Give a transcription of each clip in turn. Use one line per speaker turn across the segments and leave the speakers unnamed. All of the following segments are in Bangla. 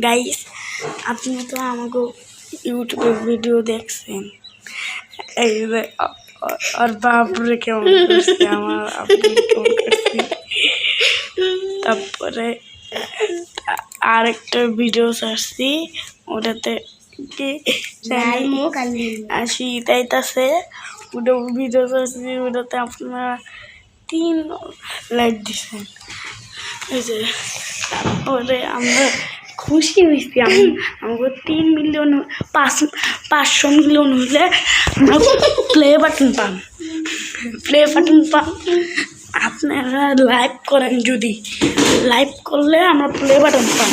গাইস আপনি তো আমাকে ইউটিউবে ভিডিও দেখছেন, এই যে আর বাপরে কেমন করছে আমার আপনি কেমন করছে। তারপরে আরেকটা ভিডিও ছাড়ছি, ওটাতে কি শীত আইতাছে, ওটা ভিডিও ছাড়ছি, ওটাতে আপনারা 3 লাইক দিচ্ছেন। এই যে তারপরে আমরা খুশি হয়েছি, আমাকে 3 মিলিয়ন 500 মিলিয়ন হইলে আমরা প্লে বাটন পাম। আপনারা লাইভ করেন, যদি লাইভ করলে আমরা প্লে বাটন পাম।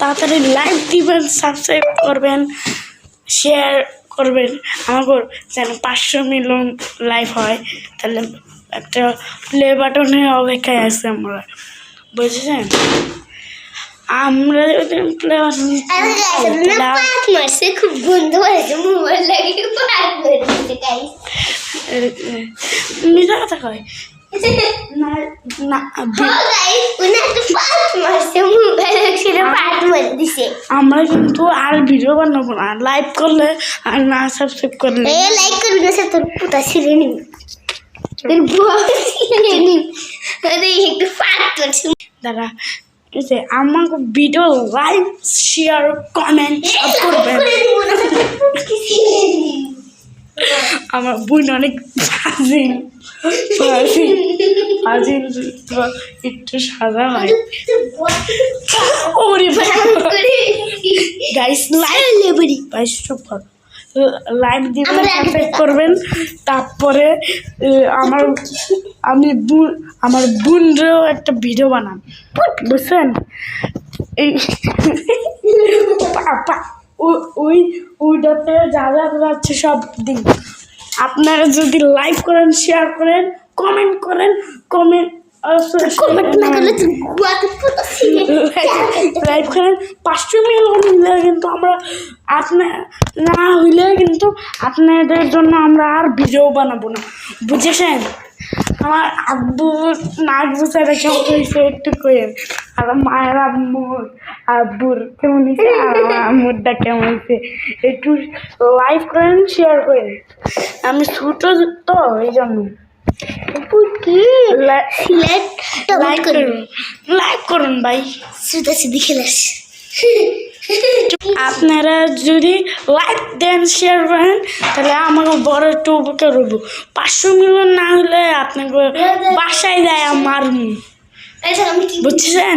তাড়াতাড়ি লাইক দিবেন, সাবস্ক্রাইব করবেন, শেয়ার করবেন, আমাকে যেন 500 মিলিয়ন লাইভ হয়। তাহলে একটা প্লে বাটনের অপেক্ষায় আছে আমরা, বুঝেছেন? আমরা যদি প্লে বাটন
খুব গন্ধ হয়েছে, মোবাইল লাগিয়ে
মিথ্যা কথা কয় না না, আমরা কিন্তু আর ভিডিও বানাবো না, লাইভ করলে আর না সাবস্ক্রাইব করলে।
লাইক করবি না, তোর পুতা ছিঁড়ে নিবি, একটু
দাদা যে আমাকে ভিডিও লাইক শেয়ার কমেন্ট সব করবেন। আমার বোন অনেক ফাজিল একটু সাদা হয়। ওরে গাইস লাইক দিবেন, সাবস্ক্রাইব করবেন। তারপরে আমার বোনরেও একটা ভিডিও বানান, বুঝছেন? এই ওইটাতে যা যা যাচ্ছে সব দিন। আপনারা যদি লাইক করেন, শেয়ার করেন, কমেন্ট করেন, লাইক করেন 500 মিলিয়ন হইলে কিন্তু আমরা না হইলে কিন্তু আপনাদের জন্য আমরা আর ভিডিও বানাবো না, বুঝেছেন? আমার আব্বুর নাক বুঝাটা কেমন হয়েছে একটু করেন, আর মায়ের আব্বুর কেমন হয়েছে, আর আমার আম্মুরটা কেমন হয়েছে একটু লাইক করেন, শেয়ার করেন। আমি ছোট তো এই জন্য লাইক করুন ভাই, আপনারা যদি লাইক দেন, শেয়ার করেন, তাহলে আমাকে বড় একটু উপকার হবো। 500 মিলিয়ন না হলে আপনাকে বাসায় যায় আমার, বুঝছেন?